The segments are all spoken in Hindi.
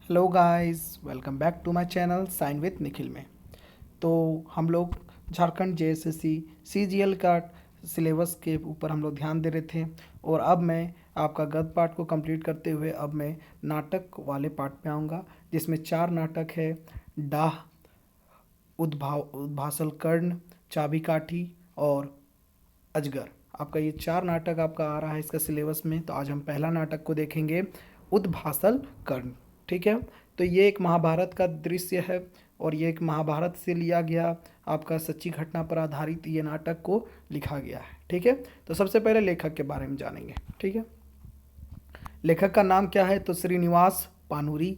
Hello guys, welcome back to my channel sign with Nikhil में। तो हम लोग झारखंड जेएसएससी सीजीएल का सिलेबस के ऊपर हम लोग ध्यान दे रहे थे। और अब मैं आपका गद्य पाठ को कंप्लीट करते हुए अब मैं नाटक वाले पार्ट पे आऊँगा, जिसमें 4 नाटक है। डाह, उद्भासल कर्ण, चाबी काठी और अजगर। आपका ये 4 नाटक आपका आ रहा है इसका सिलेबस में। तो आज हम पहला नाटक को देखेंगे, उद्भासल कर्ण। ठीक है। तो ये एक महाभारत का दृश्य है और ये एक महाभारत से लिया गया आपका सच्ची घटना पर आधारित ये नाटक को लिखा गया है। ठीक है। तो सबसे पहले लेखक के बारे में जानेंगे। ठीक है। लेखक का नाम क्या है? तो श्रीनिवास पानुरी।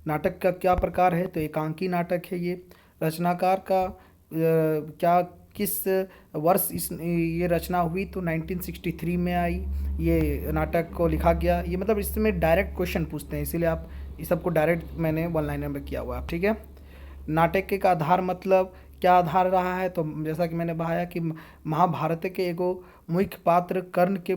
नाटक का क्या प्रकार है? तो एकांकी नाटक है ये। रचनाकार का क्या, किस वर्ष ये रचना हुई? तो 1963 में आई ये नाटक को लिखा गया। ये मतलब इसमें डायरेक्ट क्वेश्चन पूछते हैं, इसीलिए आप इस सबको डायरेक्ट मैंने वन लाइनर में किया हुआ है। ठीक है। नाटक के का आधार मतलब क्या आधार रहा है? तो जैसा कि मैंने बताया कि महाभारत के एगो मुख्य पात्र कर्ण के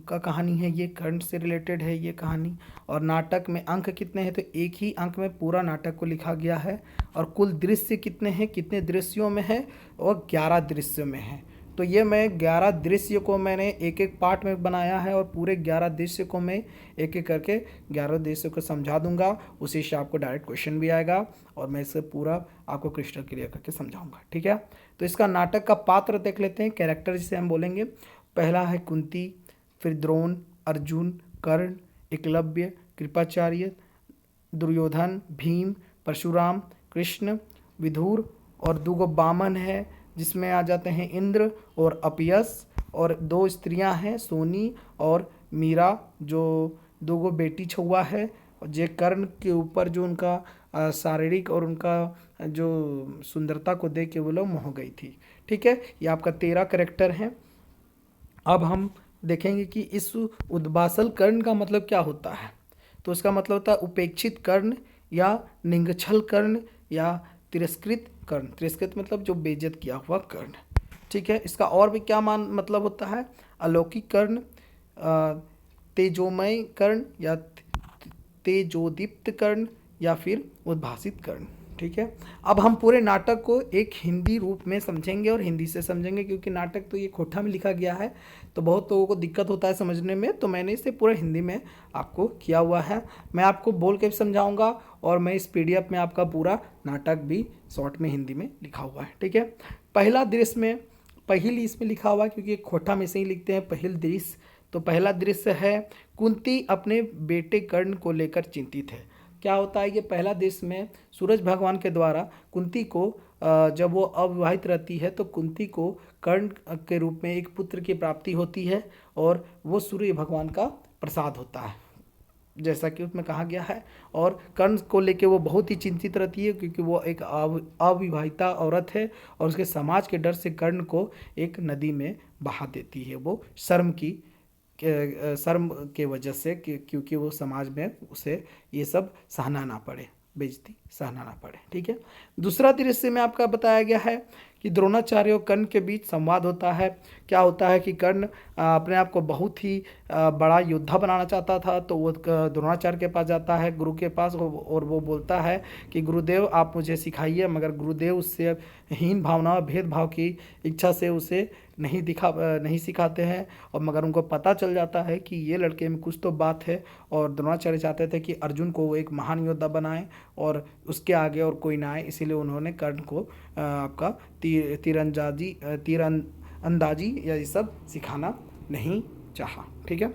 का कहानी है, ये कर्ण से रिलेटेड है ये कहानी। और नाटक में अंक कितने हैं? तो एक ही अंक में पूरा नाटक को लिखा गया है। और कुल दृश्य कितने हैं, कितने दृश्यों में है? और 11 दृश्य में है। तो ये मैं 11 दृश्य को मैंने एक एक पार्ट में बनाया है और पूरे 11 दृश्य को मैं एक एक करके 11 दृश्य को समझा दूंगा। उसी से आपको डायरेक्ट क्वेश्चन भी आएगा और मैं इसे पूरा आपको क्रिस्टल क्लियर करके समझाऊंगा। ठीक है। तो इसका नाटक का पात्र देख लेते हैं, कैरेक्टर जिसे हम बोलेंगे। पहला है कुंती, फिर द्रोण, अर्जुन, कर्ण, एकलव्य, कृपाचार्य, दुर्योधन, भीम, परशुराम, कृष्ण, विदुर और दूगो बामन है जिसमें आ जाते हैं इंद्र और अपयस। और 2 स्त्रियां हैं, सोनी और मीरा, जो दूगो बेटी छुआ है। और जे कर्ण के ऊपर जो उनका शारीरिक और उनका जो सुंदरता को देख के वो लोग मोह गई थी। ठीक है। ये आपका 13 करेक्टर हैं। अब हम देखेंगे कि इस उद्बासल कर्ण का मतलब क्या होता है। तो इसका मतलब होता है उपेक्षित कर्ण या निंगछल कर्ण या तिरस्कृत कर्ण। तिरस्कृत मतलब जो बेइज्जत किया हुआ कर्ण। ठीक है। इसका और भी क्या मतलब होता है? अलौकिक कर्ण, तेजोमय कर्ण या तेजोदीप्त कर्ण या फिर उद्भासित कर्ण। ठीक है। अब हम पूरे नाटक को एक हिंदी रूप में समझेंगे और हिंदी से समझेंगे, क्योंकि नाटक तो ये खोटा में लिखा गया है तो बहुत लोगों को दिक्कत होता है समझने में। तो मैंने इसे पूरा हिंदी में आपको किया हुआ है। मैं आपको बोल के भी समझाऊंगा और मैं इस पीडीएफ में आपका पूरा नाटक भी शॉर्ट में हिंदी में लिखा हुआ है। ठीक है। पहला दृश्य में पहिल इसमें लिखा हुआ है, क्योंकि खोटा में से ही लिखते हैं पहिल दृश्य। तो पहला दृश्य है, कुंती अपने बेटे कर्ण को लेकर चिंतित है। क्या होता है? ये पहला दृश्य में सूरज भगवान के द्वारा कुंती को जब वो अविवाहित रहती है तो कुंती को कर्ण के रूप में एक पुत्र की प्राप्ति होती है और वो सूर्य भगवान का प्रसाद होता है, जैसा कि उसमें कहा गया है। और कर्ण को लेके वो बहुत ही चिंतित रहती है, क्योंकि वो एक अविवाहिता औरत है और उसके समाज के डर से कर्ण को एक नदी में बहा देती है, वो शर्म के वजह से, क्योंकि वो समाज में उसे ये सब सहना ना पड़े, बेइज्जती सहना ना पड़े। ठीक है। दूसरा दृश्य में आपका बताया गया है कि द्रोणाचार्य और कर्ण के बीच संवाद होता है। क्या होता है कि कर्ण अपने आप को बहुत ही बड़ा योद्धा बनाना चाहता था, तो वो द्रोणाचार्य के पास जाता है, गुरु के पास, और वो बोलता है कि गुरुदेव आप मुझे सिखाइए। मगर गुरुदेव उससे हीन भावना, भेदभाव की इच्छा से उसे नहीं सिखाते हैं। और मगर उनको पता चल जाता है कि ये लड़के में कुछ तो बात है, और द्रोणाचार्य चाहते थे कि अर्जुन को वो एक महान योद्धा बनाए और उसके आगे और कोई ना आए। इसीलिए उन्होंने कर्ण को आपका तीरंदाजी या ये सब सिखाना नहीं चाहा। ठीक है।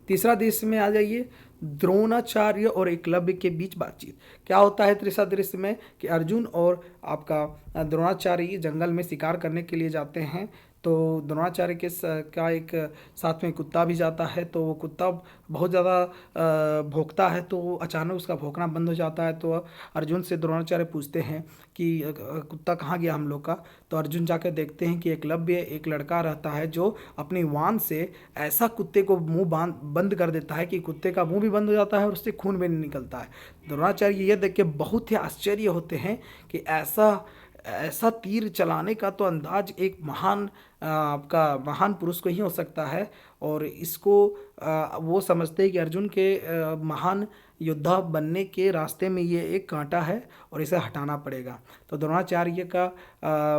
तीसरा दृश्य में आ जाइए, द्रोणाचार्य और एकलव्य के बीच बातचीत। क्या होता है तीसरा दृश्य में कि अर्जुन और आपका द्रोणाचार्य जंगल में शिकार करने के लिए जाते हैं। तो द्रोणाचार्य के का एक साथ में कुत्ता भी जाता है। तो वो कुत्ता बहुत ज़्यादा भौंकता है, तो अचानक उसका भौंकना बंद हो जाता है। तो अर्जुन से द्रोणाचार्य पूछते हैं कि कुत्ता कहाँ गया हम लोग का? तो अर्जुन जाकर देखते हैं कि एकलव्य एक लड़का रहता है जो अपनी वान से ऐसा कुत्ते को मुंह बंद कर देता है कि कुत्ते का मुंह भी बंद हो जाता है और उससे खून भी नहीं निकलता है। द्रोणाचार्य ये देख के बहुत ही आश्चर्य होते हैं कि ऐसा ऐसा तीर चलाने का तो अंदाज एक आपका महान पुरुष को ही हो सकता है। और इसको वो समझते हैं कि अर्जुन के महान योद्धा बनने के रास्ते में ये एक कांटा है और इसे हटाना पड़ेगा। तो द्रोणाचार्य का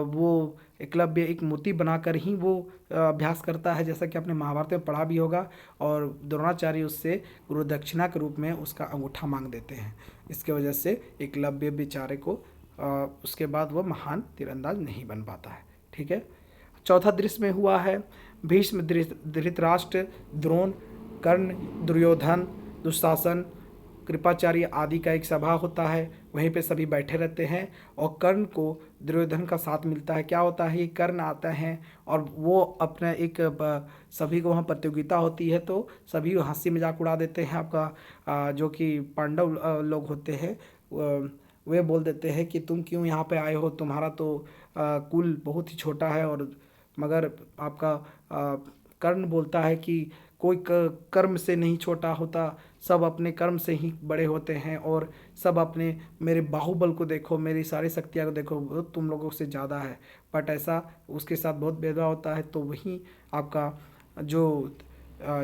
वो एकलव्य एक मूर्ति बनाकर ही वो अभ्यास करता है, जैसा कि आपने महाभारत में पढ़ा भी होगा। और द्रोणाचार्य उससे गुरु दक्षिणा के रूप में उसका अंगूठा मांग देते हैं। इसके वजह से एकलव्य बेचारे को उसके बाद वो महान तीरंदाज नहीं बन पाता है। ठीक है। चौथा दृश्य में हुआ है भीष्म, धृतराष्ट्र, द्रोण, कर्ण, दुर्योधन, दुशासन, कृपाचार्य आदि का एक सभा होता है। वहीं पे सभी बैठे रहते हैं और कर्ण को दुर्योधन का साथ मिलता है। क्या होता है, ये कर्ण आता है और वो अपना एक सभी को वहाँ प्रतियोगिता होती है तो सभी हंसी मजाक उड़ा देते हैं। आपका जो कि पांडव लोग होते हैं वे बोल देते हैं कि तुम क्यों यहाँ पे आए हो, तुम्हारा तो कुल बहुत ही छोटा है। और मगर आपका कर्ण बोलता है कि कोई कर्म से नहीं छोटा होता, सब अपने कर्म से ही बड़े होते हैं। और सब अपने, मेरे बाहुबल को देखो, मेरी सारी शक्तियाँ को देखो, वो तुम लोगों से ज़्यादा है। बट ऐसा उसके साथ बहुत भेदभाव होता है। तो वहीं आपका जो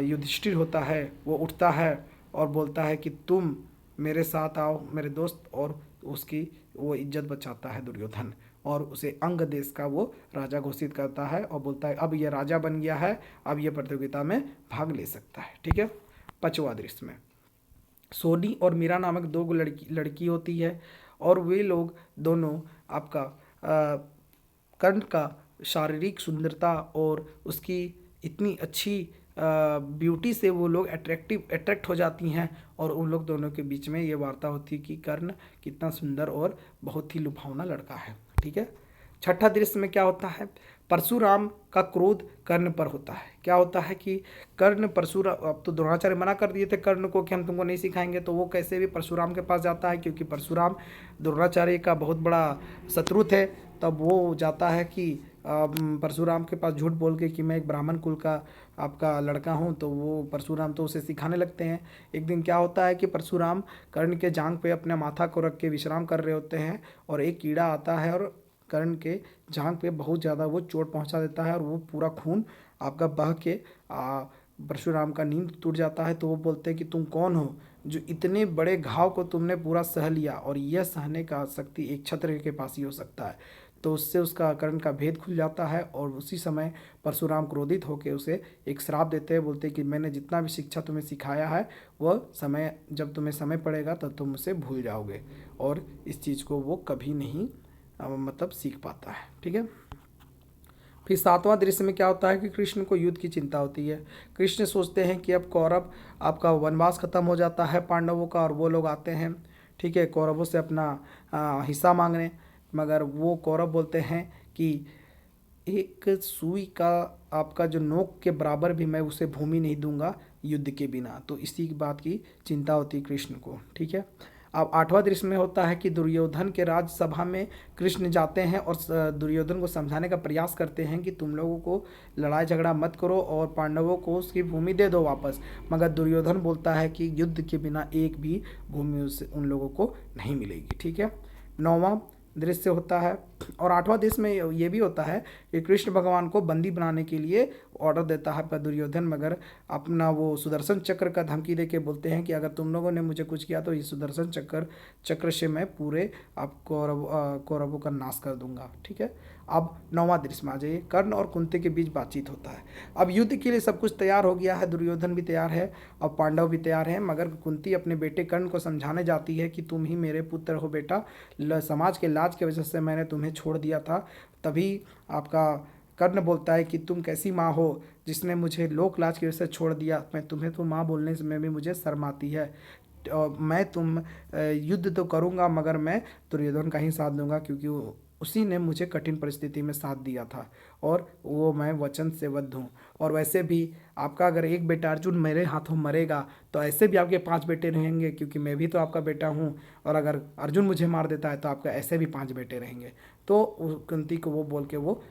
युधिष्ठिर होता है वो उठता है और बोलता है कि तुम मेरे साथ आओ मेरे दोस्त, और उसकी वो इज्जत बचाता है दुर्योधन और उसे अंग देश का वो राजा घोषित करता है और बोलता है अब ये राजा बन गया है, अब ये प्रतियोगिता में भाग ले सकता है। ठीक है। पांचवा दृश्य में सोनी और मीरा नामक दो लड़की होती है और वे लोग दोनों आपका कर्ण का शारीरिक सुंदरता और उसकी इतनी अच्छी ब्यूटी से वो लोग अट्रैक्ट हो जाती हैं और उन लोग दोनों के बीच में ये वार्ता होती है कि कर्ण कितना सुंदर और बहुत ही लुभावना लड़का है। ठीक है। छठा दृश्य में क्या होता है, परशुराम का क्रोध कर्ण पर होता है। क्या होता है कि कर्ण परशुराम, अब तो द्रोणाचार्य मना कर दिए थे कर्ण को कि हम तुमको नहीं सिखाएंगे, तो वो कैसे भी परशुराम के पास जाता है क्योंकि परशुराम द्रोणाचार्य का बहुत बड़ा शत्रु थे। तब वो जाता है कि परशुराम के पास झूठ बोल के कि मैं एक ब्राह्मण कुल का आपका लड़का हूँ। तो वो परशुराम तो उसे सिखाने लगते हैं। एक दिन क्या होता है कि परशुराम कर्ण के जांघ पे अपने माथा को रख के विश्राम कर रहे होते हैं और एक कीड़ा आता है और कर्ण के जांघ पे बहुत ज़्यादा वो चोट पहुंचा देता है और वो पूरा खून आपका बह के परशुराम का नींद टूट जाता है। तो वो बोलते हैं कि तुम कौन हो जो इतने बड़े घाव को तुमने पूरा सह लिया, और यह सहने का शक्ति एक क्षत्रिय के पास ही हो सकता है। तो उससे उसका कर्ण का भेद खुल जाता है और उसी समय परशुराम क्रोधित होकर उसे एक श्राप देते हैं। बोलते हैं कि मैंने जितना भी शिक्षा तुम्हें सिखाया है वह समय, जब तुम्हें समय पड़ेगा तब तुम उसे भूल जाओगे। और इस चीज़ को वो कभी नहीं मतलब सीख पाता है। ठीक है। फिर सातवां दृश्य में क्या होता है कि कृष्ण को युद्ध की चिंता होती है। कृष्ण सोचते हैं कि अब कौरव आपका वनवास खत्म हो जाता है पांडवों का, और वो लोग आते हैं ठीक है कौरवों से अपना हिस्सा मांगने। मगर वो कौरव बोलते हैं कि एक सुई का आपका जो नोक के बराबर भी मैं उसे भूमि नहीं दूंगा युद्ध के बिना। तो इसी बात की चिंता होती है कृष्ण को। ठीक है। अब आठवां दृश्य में होता है कि दुर्योधन के राज्यसभा में कृष्ण जाते हैं और दुर्योधन को समझाने का प्रयास करते हैं कि तुम लोगों को लड़ाई झगड़ा मत करो और पांडवों को उसकी भूमि दे दो वापस। मगर दुर्योधन बोलता है कि युद्ध के बिना एक भी भूमि उन लोगों को नहीं मिलेगी। ठीक है। नौवां दृश्य होता है और आठवां दृश्य में ये भी होता है कि कृष्ण भगवान को बंदी बनाने के लिए ऑर्डर देता है दुर्योधन। मगर अपना वो सुदर्शन चक्र का धमकी देके बोलते हैं कि अगर तुम लोगों ने मुझे कुछ किया तो ये सुदर्शन चक्र से मैं पूरे आप कौरवों का नाश कर दूंगा। ठीक है। अब नौवां दृश्य में आ जाइए, कर्ण और कुंती के बीच बातचीत होता है। अब युद्ध के लिए सब कुछ तैयार हो गया है, दुर्योधन भी तैयार है और पांडव भी तैयार हैं। मगर कुंती अपने बेटे कर्ण को समझाने जाती है कि तुम ही मेरे पुत्र हो बेटा, समाज के लाज की वजह से मैंने तुम्हें छोड़ दिया था। तभी आपका कर्ण बोलता है कि तुम कैसी माँ हो जिसने मुझे लोक लाज की वजह से छोड़ दिया, मैं तुम्हें तो माँ बोलने से में भी मुझे शर्म आती है। और मैं युद्ध तो करूँगा मगर मैं दुर्योधन का ही साथ दूंगा क्योंकि उसी ने मुझे कठिन परिस्थिति में साथ दिया था और वो मैं वचन से बद्ध हूँ। और वैसे भी आपका अगर एक बेटा अर्जुन मेरे हाथों मरेगा तो ऐसे भी आपके 5 बेटे रहेंगे क्योंकि मैं भी तो आपका बेटा हूँ, और अगर अर्जुन मुझे मार देता है तो आपका ऐसे भी 5 बेटे रहेंगे। तो कुंती को वो बोल के वो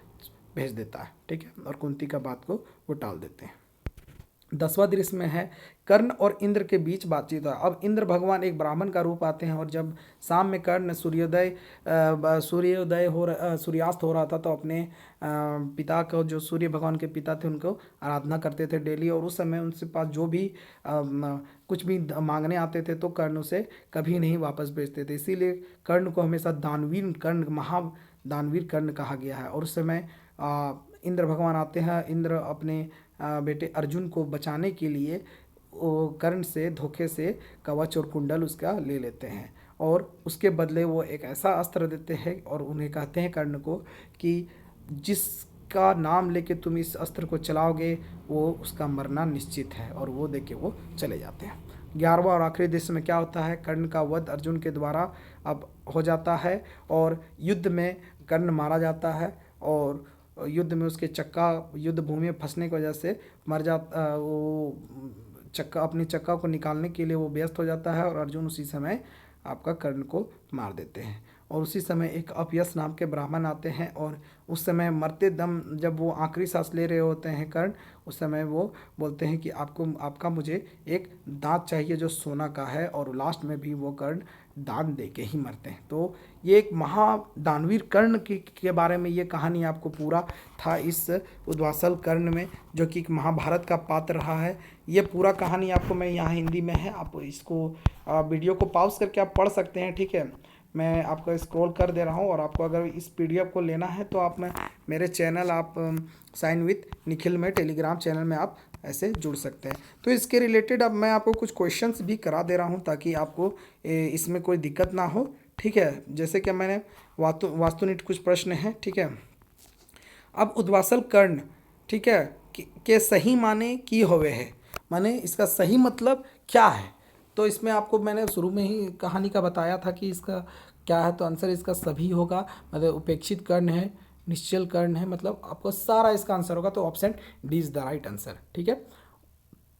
भेज देता है। ठीक है। और कुंती का बात को वो टाल देते हैं। 10वां दृश्य में है कर्ण और इंद्र के बीच बातचीत है। अब इंद्र भगवान एक ब्राह्मण का रूप आते हैं, और जब शाम में कर्ण सूर्यास्त हो रहा था तो अपने पिता को, जो सूर्य भगवान के पिता थे, उनको आराधना करते थे डेली, और उस समय उनसे पास जो भी कुछ भी मांगने आते थे तो कर्ण उसे कभी नहीं वापस भेजते थे। इसीलिए कर्ण को हमेशा दानवीर कर्ण, महादानवीर कर्ण कहा गया है। और उस समय इंद्र भगवान आते हैं। इंद्र अपने बेटे अर्जुन को बचाने के लिए वो कर्ण से धोखे से कवच और कुंडल उसका ले लेते हैं, और उसके बदले वो एक ऐसा अस्त्र देते हैं और उन्हें कहते हैं कर्ण को कि जिसका नाम लेके तुम इस अस्त्र को चलाओगे वो उसका मरना निश्चित है, और वो देके वो चले जाते हैं। 11वां और आखिरी दृश्य में क्या होता है, कर्ण का वध अर्जुन के द्वारा अब हो जाता है, और युद्ध में कर्ण मारा जाता है, और युद्ध में उसके चक्का युद्ध भूमि में फंसने की वजह से मर जाता, वो चक्का अपनी चक्का को निकालने के लिए वो व्यस्त हो जाता है, और अर्जुन उसी समय आपका कर्ण को मार देते हैं। और उसी समय एक अपयश नाम के ब्राह्मण आते हैं, और उस समय मरते दम जब वो आखिरी सांस ले रहे होते हैं कर्ण, उस समय वो बोलते हैं कि आपका मुझे एक दांत चाहिए जो सोना का है, और लास्ट में भी वो कर्ण दान दे के ही मरते हैं। तो ये एक महादानवीर कर्ण के बारे में ये कहानी आपको पूरा था इस उद्वासल कर्ण में, जो कि एक महाभारत का पात्र रहा है। ये पूरा कहानी आपको मैं यहाँ हिंदी में है, आप इसको वीडियो को पॉज करके आप पढ़ सकते हैं, ठीक है। मैं आपको स्क्रॉल कर दे रहा हूँ, और आपको अगर इस PDF को लेना है तो आप मेरे चैनल आप साइन विथ निखिल में टेलीग्राम चैनल में आप ऐसे जुड़ सकते हैं। तो इसके रिलेटेड अब मैं आपको कुछ क्वेश्चंस भी करा दे रहा हूँ ताकि आपको इसमें कोई दिक्कत ना हो, ठीक है। जैसे कि मैंने वास्तुनिष्ठ कुछ प्रश्न हैं, ठीक है। अब उद्वासल कर्ण, ठीक है, के सही माने की होवे है, माने इसका सही मतलब क्या है। तो इसमें आपको मैंने शुरू में ही कहानी का बताया था कि इसका क्या है, तो आंसर इसका सभी होगा। मतलब उपेक्षित कर्ण है, निश्चल कर्ण है, मतलब आपको सारा इसका आंसर होगा। तो option D is the right answer, ठीक है।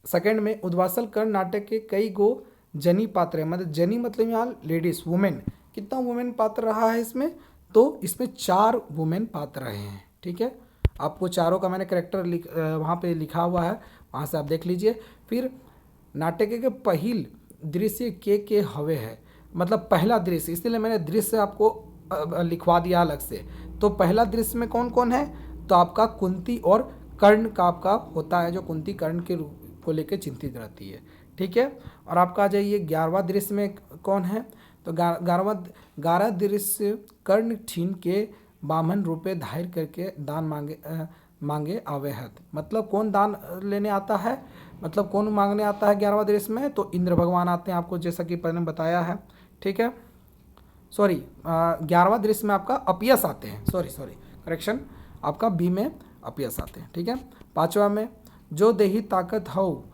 सेकंड में उद्वासल कर्ण नाटक के कई गो जनी पात्र है, मतलब जनी मतलब यहाँ लेडीज वुमेन, कितना वुमेन पात्र रहा है इसमें, तो इसमें 4 वुमेन पात्र रहे हैं, ठीक है। आपको चारों का मैंने करेक्टर वहाँ पे लिखा हुआ है, वहाँ से आप देख लीजिए। फिर नाटक के पहिल दृश्य के हवे है, मतलब पहला दृश्य, इसलिए मैंने दृश्य आपको लिखवा दिया अलग से। तो पहला दृश्य में कौन कौन है, तो आपका कुंती और कर्ण का आपका होता है, जो कुंती कर्ण के रूप को लेकर चिंतित रहती है, ठीक है। और आपका आ जाइए 11वां दृश्य में कौन है, तो 11वां दृश्य कर्ण छीन के बामन रूपे धायर करके दान मांगे आवे हत, मतलब कौन दान लेने आता है, मतलब कौन मांगने आता है 11वां दृश्य में, तो इंद्र भगवान आते हैं, आपको जैसा कि पहले बताया है, ठीक है। सॉरी 11वां दृश्य में आपका अपयश आते हैं, सॉरी करेक्शन, आपका बी में अपयश आते हैं, ठीक है। 5वां में जो देही ताकत हो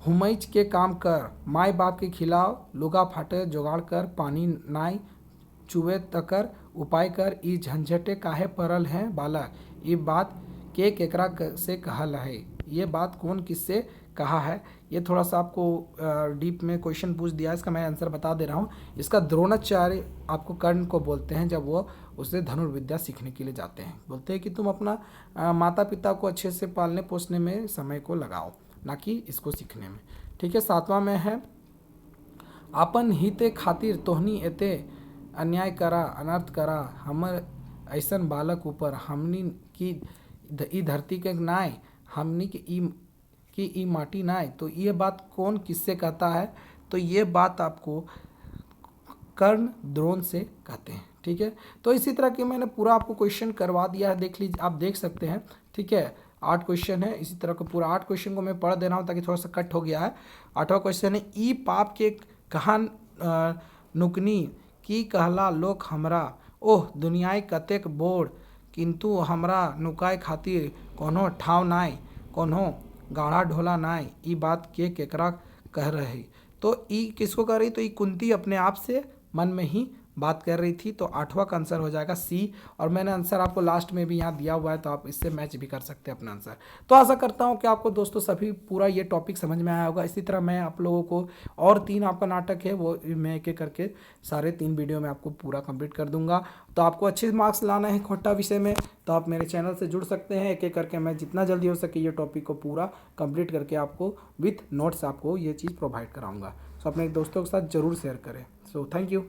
हुमैच के काम कर, माई बाप के खिलाव, लुगा फाटे जोगाड़ कर, पानी नाई चुवे तकर उपाय कर, ई झंझटे काहे परल हैं बालक, ये बात के केकरा से कहल है, ये बात कौन किससे कहा है। ये थोड़ा सा आपको डीप में क्वेश्चन पूछ दिया, इसका मैं आंसर बता दे रहा हूँ। इसका द्रोणाचार्य आपको कर्ण को बोलते हैं जब वो उससे धनुर्विद्या सीखने के लिए जाते हैं, बोलते हैं कि तुम अपना माता पिता को अच्छे से पालने पोसने में समय को लगाओ, ना कि इसको सीखने में, ठीक है। 7वां में है आपन हिते खातिर तोहनी एते अन्याय करा अनर्थ करा, हमर ऐसन बालक ऊपर हमनी की ई धरती के नाय, हमनी की ई माटी नाय, तो ये बात कौन किससे कहता है, तो ये बात आपको कर्ण द्रोण से कहते हैं, ठीक है। तो इसी तरह के मैंने पूरा आपको क्वेश्चन करवा दिया है, देख लीजिए, आप देख सकते हैं, ठीक है। 8 क्वेश्चन है, इसी तरह का पूरा 8 क्वेश्चन को मैं पढ़ दे रहा हूँ ताकि थोड़ा सा कट हो गया है। 8वां क्वेश्चन है ई पाप के कहान नुकनी की कहला लोक हमरा, ओह दुनियाई कतेक बोड़, किंतु हमरा नुकाय खातिर कोनो ठाव नाय, कोनो गाढ़ा ढोला नाय, ई बात के केकरा कह रही। तो ई किसको कह रही, तो ई कुंती अपने आप से मन में ही बात कर रही थी, तो 8वां का आंसर हो जाएगा सी। और मैंने आंसर आपको लास्ट में भी यहाँ दिया हुआ है, तो आप इससे मैच भी कर सकते हैं अपना आंसर। तो आशा करता हूँ कि आपको दोस्तों सभी पूरा ये टॉपिक समझ में आया होगा। इसी तरह मैं आप लोगों को और 3 आपका नाटक है वो मैं एक एक करके सारे 3 वीडियो में आपको पूरा कंप्लीट कर दूंगा। तो आपको अच्छे मार्क्स लाना है खोटा विषय में, तो आप मेरे चैनल से जुड़ सकते हैं। एक एक करके मैं जितना जल्दी हो सके ये टॉपिक को पूरा कंप्लीट करके आपको विथ नोट्स आपको ये चीज़ प्रोवाइड कराऊंगा। सो अपने दोस्तों के साथ ज़रूर शेयर करें। So thank you.